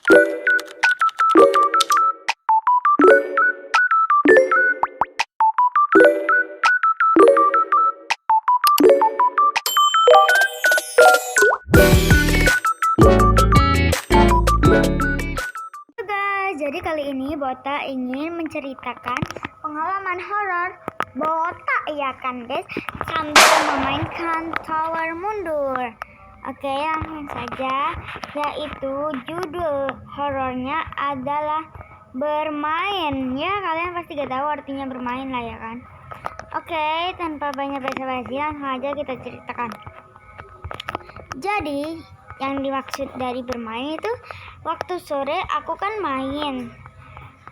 Jadi kali ini Bota ingin menceritakan pengalaman horor Bota, ya kan guys, sambil memainkan tower mundur. Oke, langsung saja, yaitu judul horornya adalah bermain. Ya, kalian pasti gak tahu artinya bermain lah ya kan. Oke, tanpa banyak basa-basi langsung aja kita ceritakan. Jadi yang dimaksud dari bermain itu, waktu sore aku kan main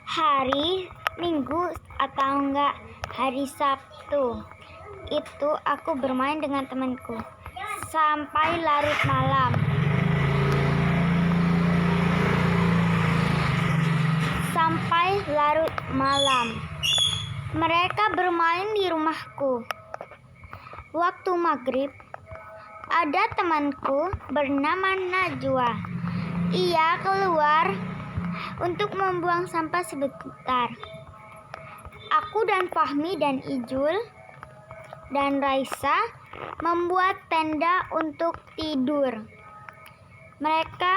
hari Minggu atau enggak hari Sabtu. Itu aku bermain dengan temanku sampai larut malam. Mereka bermain di rumahku. Waktu maghrib, ada temanku bernama Najwa. Ia keluar untuk membuang sampah sebentar. Aku dan Fahmi dan Ijul dan Raisa membuat tenda untuk tidur. Mereka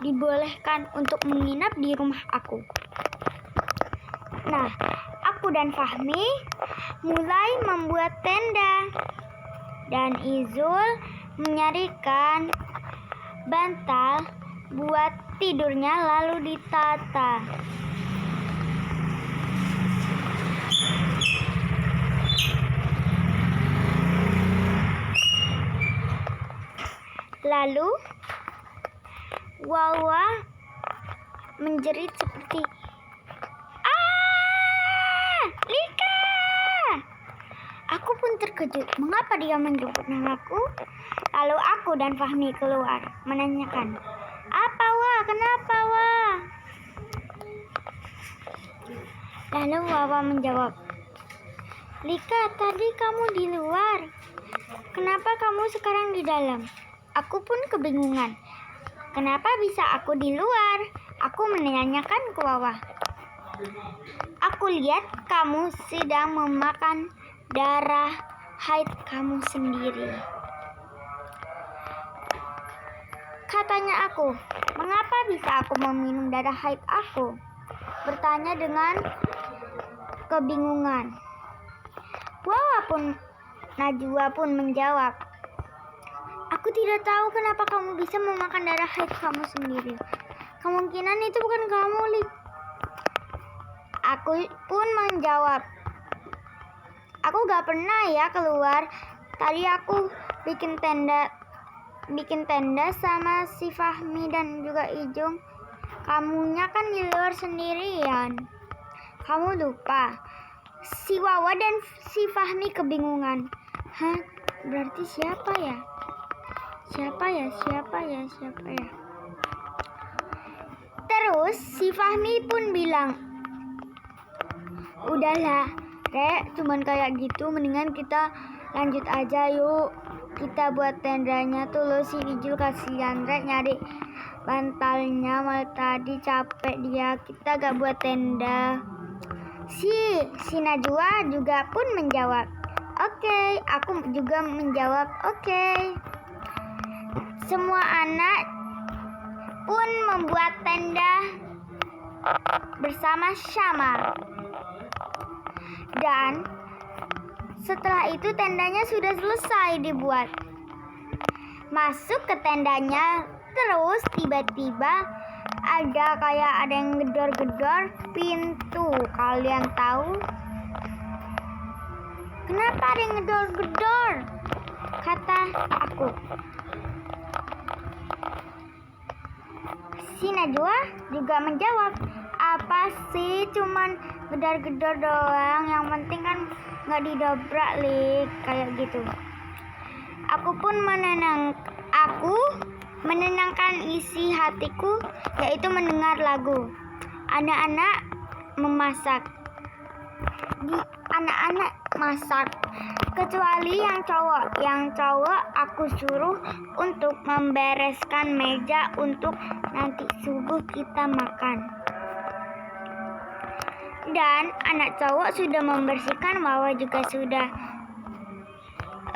dibolehkan untuk menginap di rumah aku. Nah, aku dan Fahmi mulai membuat tenda dan Izul menyarikan bantal buat tidurnya lalu ditata. Lalu Wawa menjerit seperti Lika. Aku pun terkejut mengapa dia menyebut namaku. Lalu aku dan Fahmi keluar menanyakan, "Apa Wah? Kenapa Wah?" Lalu Wawa menjawab, "Lika, tadi kamu di luar. Kenapa kamu sekarang di dalam?" Aku pun kebingungan. Kenapa bisa aku di luar? Aku menanyakan ke Wawa. "Aku lihat kamu sedang memakan darah haid kamu sendiri," katanya aku. "Mengapa bisa aku meminum darah haid aku?" bertanya dengan kebingungan. Najwa pun menjawab, "Aku tidak tahu kenapa kamu bisa memakan darah haid kamu sendiri. Kemungkinan itu bukan kamu, Lik." Aku pun menjawab, "Aku gak pernah ya keluar. Tadi aku bikin tenda sama si Fahmi dan juga Ijung. Kamunya kan di luar sendirian. Kamu lupa." Si Wawa dan si Fahmi kebingungan. "Hah? Berarti siapa ya? Siapa ya? Terus si Fahmi pun bilang, "Udahlah, Rek, cuman kayak gitu, mendingan kita lanjut aja yuk. Kita buat tendanya tuh." Lo si Ijul kasihan Rek nyari bantalnya, malah tadi capek dia. Kita gak buat tenda. Si Najwa juga pun menjawab, "Oke." Aku juga menjawab, "Oke." Semua anak pun membuat tenda bersama-sama. Dan setelah itu tendanya sudah selesai dibuat. Masuk ke tendanya, terus tiba-tiba ada yang gedor-gedor pintu. Kalian tahu kenapa ada yang gedor-gedor? Kata aku. Si Najwa juga menjawab, "Apa sih, cuman gedor-gedor doang, yang penting kan nggak didobrak, Lik." Kayak gitu. Aku pun menenangkan isi hatiku, yaitu mendengar lagu. Anak-anak memasak. anak-anak masak, kecuali yang cowok. Yang cowok aku suruh untuk membereskan meja untuk nanti subuh kita makan. Dan anak cowok sudah membersihkan, Wawa juga sudah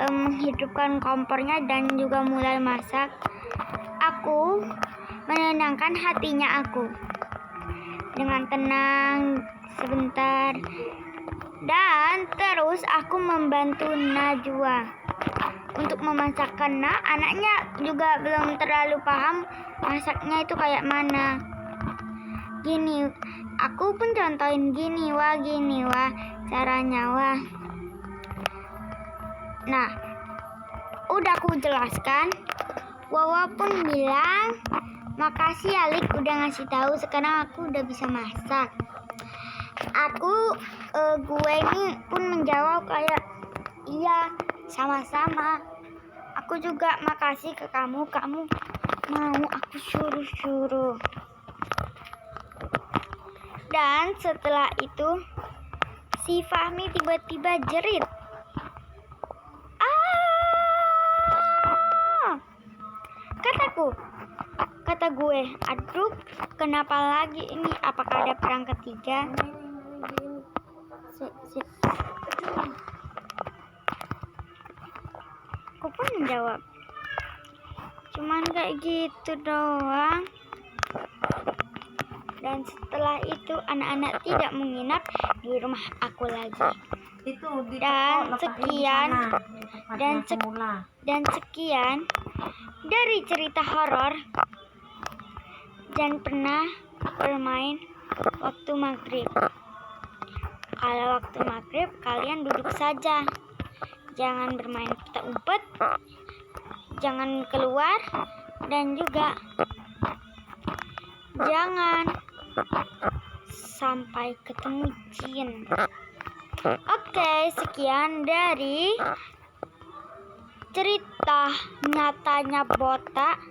menghidupkan kompornya dan juga mulai masak. Aku menenangkan hatinya aku dengan tenang sebentar. Dan terus aku membantu Najwa untuk memasak karena anaknya juga belum terlalu paham masaknya itu kayak mana. Gini, aku pun contohin gini wah caranya wah. Nah, udah aku jelaskan. Wawa pun bilang, makasih Alik udah ngasih tahu, sekarang aku udah bisa masak. Gue ini pun menjawab kayak, iya sama-sama. Aku juga makasih ke kamu mau aku suruh-suruh. Dan setelah itu si Fahmi tiba-tiba jerit. Kata gue, aduh kenapa lagi ini? Apakah ada perang ketiga? Aku pun menjawab, cuman kayak gitu doang. Dan setelah itu anak-anak tidak menginap di rumah aku lagi. Dan sekian dari cerita horor dan pernah bermain waktu maghrib. Kalau waktu maghrib kalian duduk saja, jangan bermain petak umpet, jangan keluar, dan juga jangan sampai ketemu jin. Oke, sekian dari cerita nyatanya botak.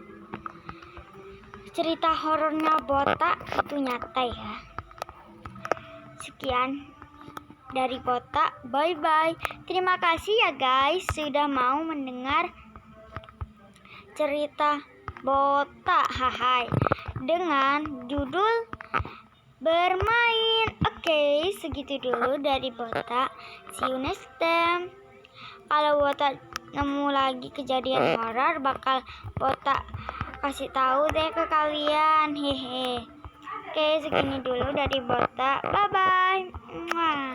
Cerita horornya botak itu nyata ya. Sekian dari botak. Bye bye. Terima kasih ya guys sudah mau mendengar cerita botak dengan judul bermain. Oke, segitu dulu dari botak. See you next time. Kalau botak nemu lagi kejadian horor, bakal botak kasih tahu deh ke kalian. Hehe. Oke, segini dulu dari botak. Bye bye.